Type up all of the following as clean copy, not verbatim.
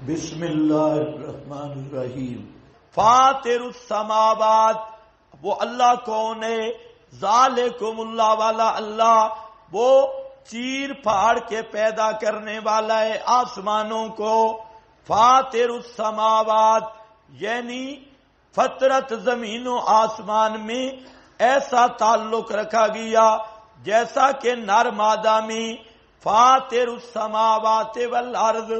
بسم اللہ الرحمن الرحیم۔ فاطر السماوات، وہ اللہ کون ہے؟ ذالکم اللہ والا اللہ، وہ چیر پھاڑ کے پیدا کرنے والا ہے آسمانوں کو۔ فاطر السماوات یعنی فطرت زمین و آسمان میں ایسا تعلق رکھا گیا جیسا کہ نر مادہ میں فاطر السماوات والارض،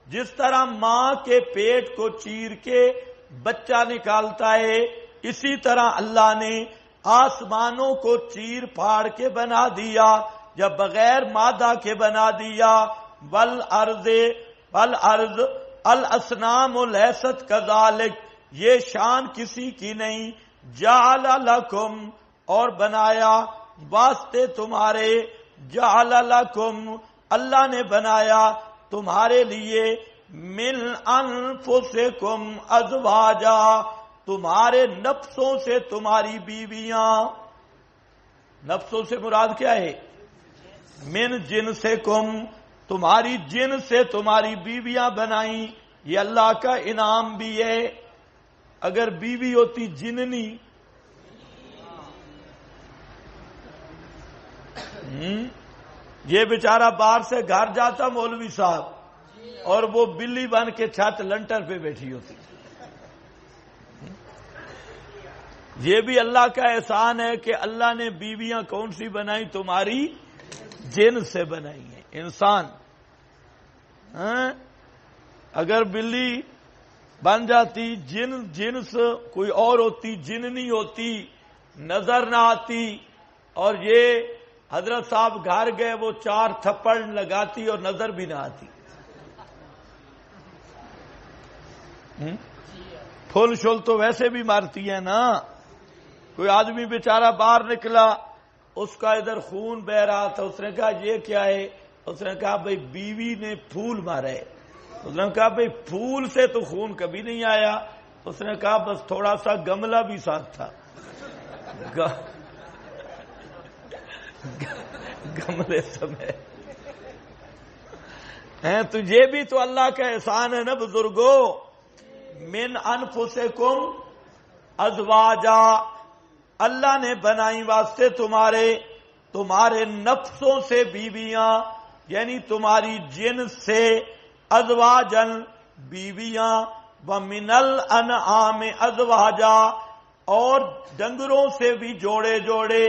جس طرح ماں کے پیٹ کو چیر کے بچہ نکالتا ہے، اسی طرح اللہ نے آسمانوں کو چیر پھاڑ کے بنا دیا یا بغیر مادہ کے بنا دیا۔ والارض الاسنام لیست کذالک، یہ شان کسی کی نہیں۔ جعل لکم، اور بنایا واسطے تمہارے، جعل لکم اللہ نے بنایا تمہارے لیے، من انفسکم ازواجا، تمہارے نفسوں سے تمہاری بیویاں۔ نفسوں سے مراد کیا ہے؟ من جنسکم، تمہاری جن سے تمہاری بیویاں بنائیں۔ یہ اللہ کا انعام بھی ہے۔ اگر بیوی ہوتی جننی یہ بیچارہ باہر سے گھر جاتا مولوی صاحب، اور وہ بلی بن کے چھت لنٹر پہ بیٹھی ہوتی۔ یہ بھی اللہ کا احسان ہے کہ اللہ نے بیویاں کون سی بنائی؟ تمہاری جن سے بنائی ہیں۔ انسان اگر بلی بن جاتی، جنس کوئی اور ہوتی، جننی ہوتی، نظر نہ آتی، اور یہ حضرت صاحب گھر گئے، وہ 4 تھپڑ لگاتی اور نظر بھی نہ آتی۔ پھول شل تو ویسے بھی مارتی ہے نا۔ کوئی آدمی بیچارہ باہر نکلا، اس کا ادھر خون بہ رہا تھا، اس نے کہا یہ کیا ہے؟ اس نے کہا بھئی بیوی نے پھول مارے۔ اس نے کہا بھئی پھول سے تو خون کبھی نہیں آیا۔ اس نے کہا بس تھوڑا سا گملہ بھی ساتھ تھا۔ گملے سمے ہیں تو یہ بھی تو اللہ کا احسان ہے نا بزرگوں۔ من انفسکم ازواجا، اللہ نے بنائی واسطے تمہارے نفسوں سے بیویاں، یعنی تمہاری جن سے، ازواجن بیویاں، ومن الانعام ازواجا، اور ڈنگروں سے بھی جوڑے جوڑے،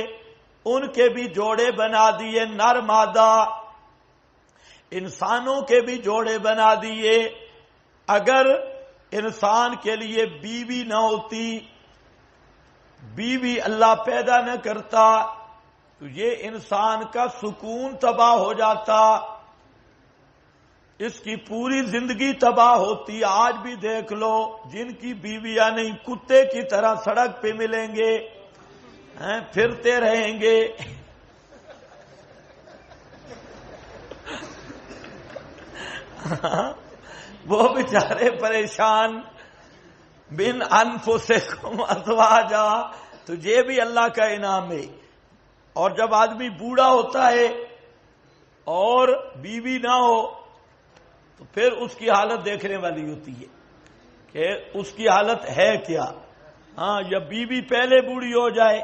ان کے بھی جوڑے بنا دیے، نر مادہ، انسانوں کے بھی جوڑے بنا دیے۔ اگر انسان کے لیے بیوی نہ ہوتی، بیوی اللہ پیدا نہ کرتا، تو یہ انسان کا سکون تباہ ہو جاتا، اس کی پوری زندگی تباہ ہوتی۔ آج بھی دیکھ لو، جن کی بیویاں نہیں، کتے کی طرح سڑک پہ ملیں گے، پھرتے رہیں گے۔ وہ بیچارے پریشان۔ من انفسکم ازواجا، تو یہ بھی اللہ کا انعام ہے۔ اور جب آدمی بوڑھا ہوتا ہے اور بیوی نہ ہو تو پھر اس کی حالت دیکھنے والی ہوتی ہے کہ اس کی حالت ہے کیا۔ یا بیوی پہلے بوڑھی ہو جائے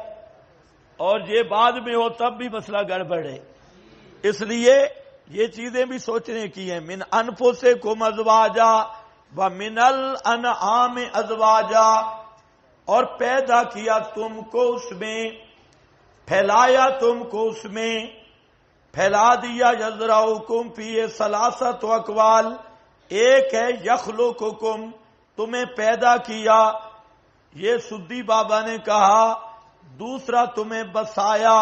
اور یہ بعد میں ہو تب بھی مسئلہ گڑبڑ ہے۔ اس لیے یہ چیزیں بھی سوچنے کی ہیں۔ من انفسکم ازواجا ومن الانعام ازواجا، اور پیدا کیا تم کو اس میں، پھیلایا تم کو اس میں، پھیلا دیا۔ یذرؤکم فیہ ثلاثۃ اقوال، ایک ہے یخلقکم، تمہیں پیدا کیا، یہ سدی بابا نے کہا۔ دوسرا تمہیں بسایا،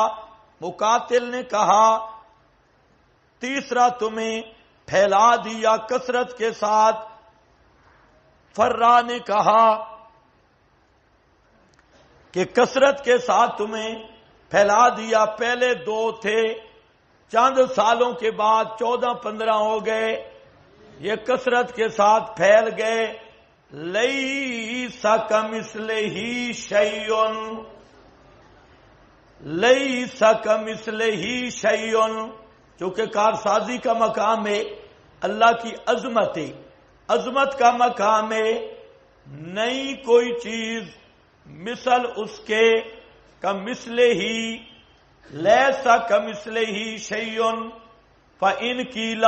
مقاتل نے کہا۔ تیسرا تمہیں پھیلا دیا کثرت کے ساتھ، فرا نے کہا کہ کثرت کے ساتھ تمہیں پھیلا دیا۔ پہلے 2 تھے، چند سالوں کے بعد 14-15 ہو گئے، یہ کثرت کے ساتھ پھیل گئے۔ لیس کمثلہ شیء، لیس کمثلہ شیء، چونکہ کارسازی کا مقام ہے، اللہ کی عظمت ہے۔ عظمت کا مقام ہے، نہیں کوئی چیز مثل اس کے، کمثلہ ہی لیسا کمثلہ شیء فإن قیل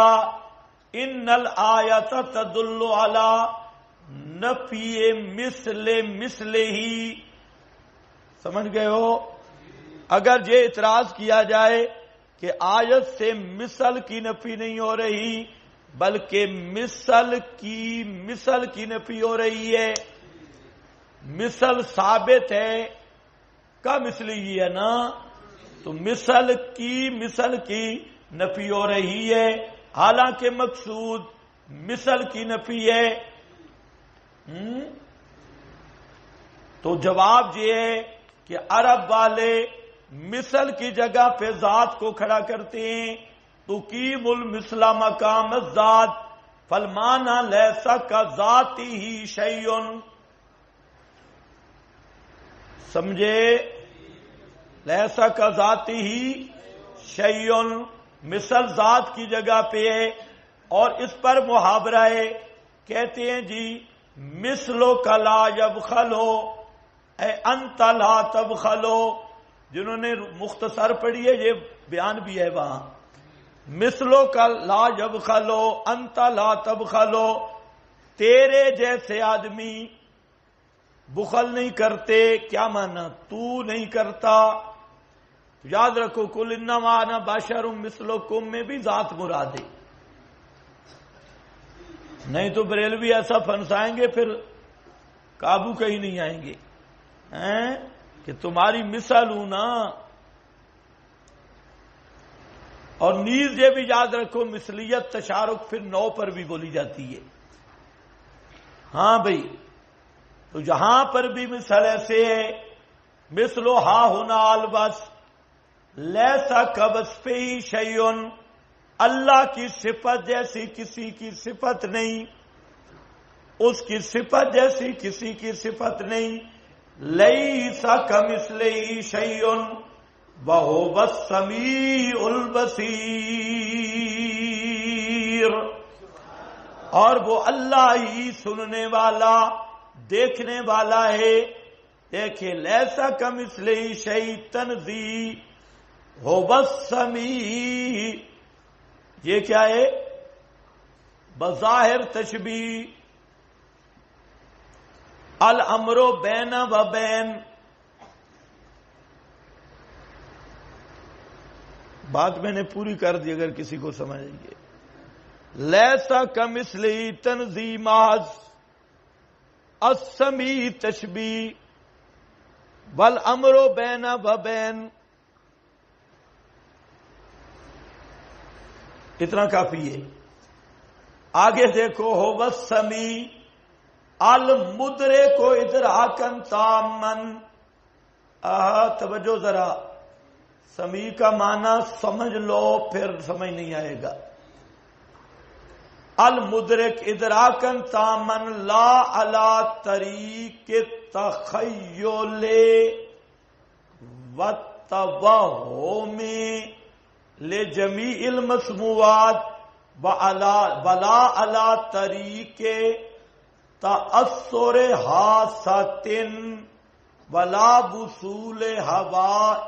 ان الآیۃ تدل علی نفی مثلہ، سمجھ گئے ہو؟ اگر یہ اعتراض کیا جائے کہ آیت سے مثل کی نفی نہیں ہو رہی بلکہ مثل کی نفی ہو رہی ہے، مثل ثابت ہے کا مثلی ہے نا، تو مثل کی نفی ہو رہی ہے، حالانکہ مقصود مثل کی نفی ہے۔ تو جواب یہ ہے کہ عرب والے مثل کی جگہ پہ ذات کو کھڑا کرتے ہیں، تقیم المثل مقام الذات فالمعنی لیسا کذاتہ شیء، سمجھے؟ لیسا کذاتہ شیء، مثل ذات کی جگہ پہ ہے، اور اس پر محاورہ ہے، کہتے ہیں جی مثلو کا لا یبخلو اے انت لا تبخلو، جنہوں نے مختصر پڑھی ہے یہ بیان بھی ہے وہاں، مثلو کا لا یبخلو انت لا تبخلو، تیرے جیسے آدمی بخل نہیں کرتے، کیا مانا؟ تو نہیں کرتا۔ یاد رکھو قل انما انا بشر مثلکم میں بھی ذات مراد ہے، نہیں تو بریلوی ایسا پھنسائیں گے پھر قابو کہیں نہیں آئیں گے کہ تمہاری مثال ہوں نا۔ اور نیز یہ بھی یاد رکھو مثلیت تشارک پھر نو پر بھی بولی جاتی ہے، ہاں بھائی، تو یہاں پر بھی مثال ایسے ہے، مثلو ہا ہونا البس لیسا کوصفہ شیء، اللہ کی صفت جیسی کسی کی صفت نہیں، اس کی صفت جیسی کسی کی صفت نہیں، لیسا کمثلہ شیء وہو السمیع البصیر، اور وہ اللہ ہی سننے والا دیکھنے والا ہے۔ دیکھیں لیسا کمثلہ شیء تنزیہ هو السمیع، یہ کیا ہے؟ بظاہر تشبیہ، الامر بین و بین، بات میں نے پوری کر دی اگر کسی کو سمجھیں گے۔ لیسا کمثلہ تنزیہ محض، السمیع تشبیہ، والامر بین و بین، اتنا کافی ہے۔ آگے دیکھو هو السمیع المدرک ادراکا تاما، توجہ ذرا، سمیع کا معنی سمجھ لو پھر سمجھ نہیں آئے گا۔ المدرک ادراکا تاما لا علی طریق التخیل والتوہم لجمیع المسموعات ولا علی طریق تأثر حاسۃ ولا وصول ہواء۔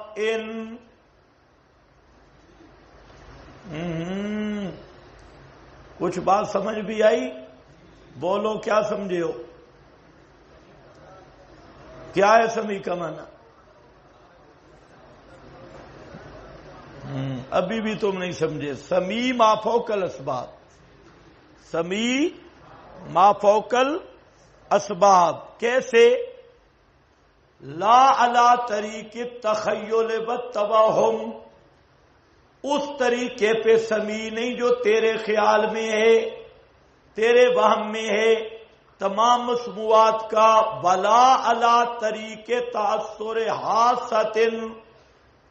کچھ بات سمجھ بھی آئی؟ بولو کیا سمجھے ہو؟ کیا ہے سمیع کا معنی؟ ابھی بھی تم نہیں سمجھے۔ سمیع ما فوق الاسباب، سمیع ما فوق الاسباب، کیسے؟ لا علی طریق التخیل والتوہم، اس طریقے پہ سمیع نہیں جو تیرے خیال میں ہے، تیرے وہم میں ہے تمام مسموعات کا، ولا علی طریق تأثر حاسۃ،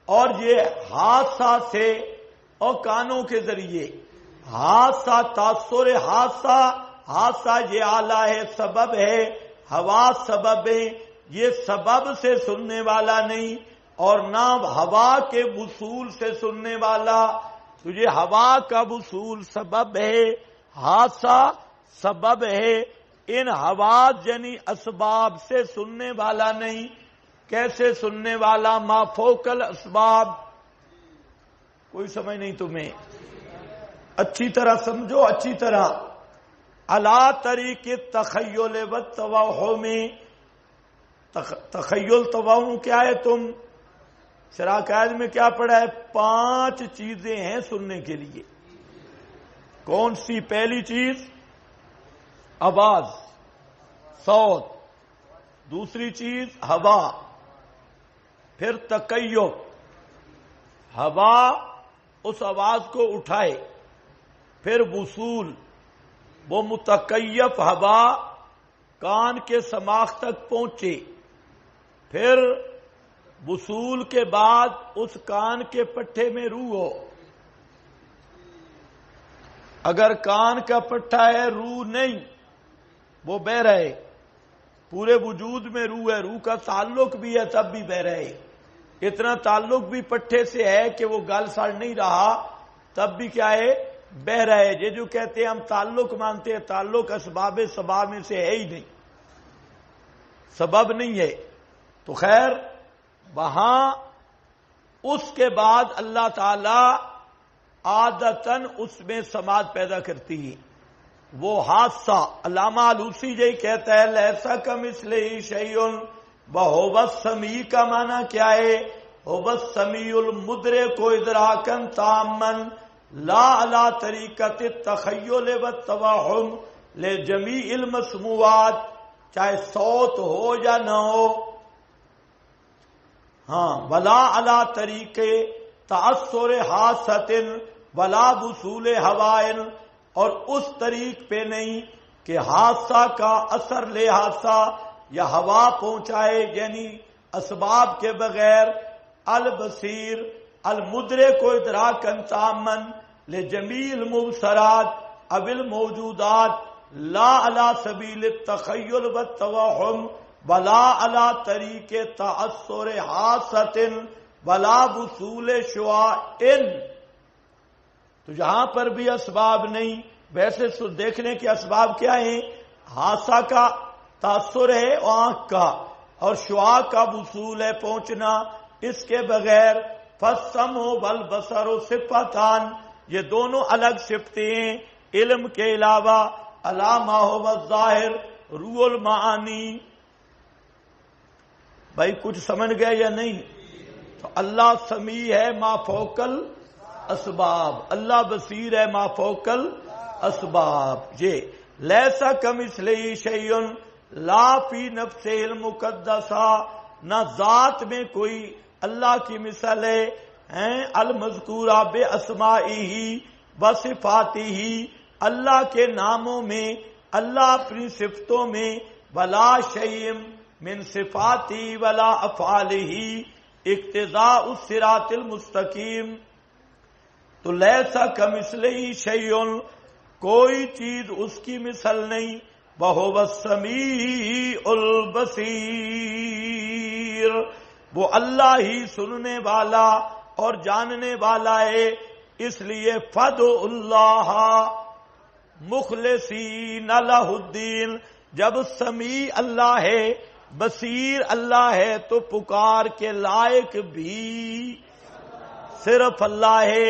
اور یہ حادثہ سے اور کانوں کے ذریعے، حادثہ تاثر حادثہ یہ آلہ ہے، سبب ہے، ہوا سبب ہے، یہ سبب سے سننے والا نہیں اور نہ ہوا کے وصول سے سننے والا، تو یہ ہوا کا وصول سبب ہے، حادثہ سبب ہے، ان حواس یعنی اسباب سے سننے والا نہیں. کیسے سننے والا؟ ما فوق الاسباب. کوئی سمجھ نہیں تمہیں؟ اچھی طرح سمجھو، اچھی طرح. علا طریق تخیل و توہم. تخیل توہم کیا ہے؟ تم شراکت میں کیا پڑھا ہے؟ 5 چیزیں ہیں سننے کے لیے. کون سی؟ پہلی چیز آواز، صوت. دوسری چیز ہوا. پھر تکیف، ہوا اس آواز کو اٹھائے. پھر وصول، وہ متکیف ہوا کان کے سماخ تک پہنچے. پھر وصول کے بعد اس کان کے پٹھے میں روح ہو. اگر کان کا پٹھا ہے روح نہیں، وہ بہ رہے. پورے وجود میں روح ہے، روح کا تعلق بھی ہے تب بھی بہ رہے. اتنا تعلق بھی پٹھے سے ہے کہ وہ گل سڑ نہیں رہا تب بھی کیا ہے؟ بہ رہے. یہ جو کہتے ہیں ہم تعلق مانتے ہیں، تعلق اسباب سباب میں سے ہے ہی نہیں، سبب نہیں ہے. تو خیر، وہاں اس کے بعد اللہ تعالی عادتاً اس میں سماعت پیدا کرتی ہے. وہ حادثہ علامہ آلوسی یہی کہتا ہے لیسا کمثلہ شیء وہو السمیع. کا معنی کیا ہے؟ هو السمیع المدرک ادراکا تاما لا علی طریقۃ التخیل والتوہم لجمیع المسموعات. چاہے صوت ہو یا نہ ہو. ہاں، ولا علی طریق تأثر حاسۃ ولا وصول ہوائن. اور اس طریق پہ نہیں کہ حادثہ کا اثر لے حادثہ یا ہوا پہنچائے، یعنی اسباب کے بغیر. البصیر المدرک کو ادراکا تاما لجمیع المبصرات او الموجودات لا علی سبیل التخیل والتوہم ولا علی طریق تأثر حاسۃ ولا وصول شعاع. تو یہاں پر بھی اسباب نہیں. ویسے دیکھنے کے اسباب کیا ہیں؟ حادثہ کا تاثر ہے آنکھ کا، اور شعاع کا وصول ہے پہنچنا. اس کے بغیر فالسمع والبصر صفتان، یہ دونوں الگ صفتیں ہیں علم کے علاوہ. علی ما هو الظاہر روح المعانی. بھائی کچھ سمجھ گئے یا نہیں؟ تو اللہ سمیع ہے ما فوق الاسباب، اللہ بصیر ہے ما فوق الاسباب. یہ لیسا کمثلہ شیء لا فی نفسہ المقدسہ، نہ ذات میں کوئی اللہ کی مثال ہے. المذکورہ باسمائہ وصفاتہ، اللہ کے ناموں میں، اللہ اپنی صفتوں میں. ولا شیء من صفاتی ولا افعالہ اقتضاء الصراط المستقیم. تو لیسا کمثلہ شیء، کوئی چیز اس کی مثل نہیں. وہو السمیع البصیر، وہ اللہ ہی سننے والا اور جاننے والا ہے. اس لیے فادعوا اللہ مخلصین لہ الدین. جب سمیع اللہ ہے، بصیر اللہ ہے، تو پکار کے لائق بھی صرف اللہ ہے.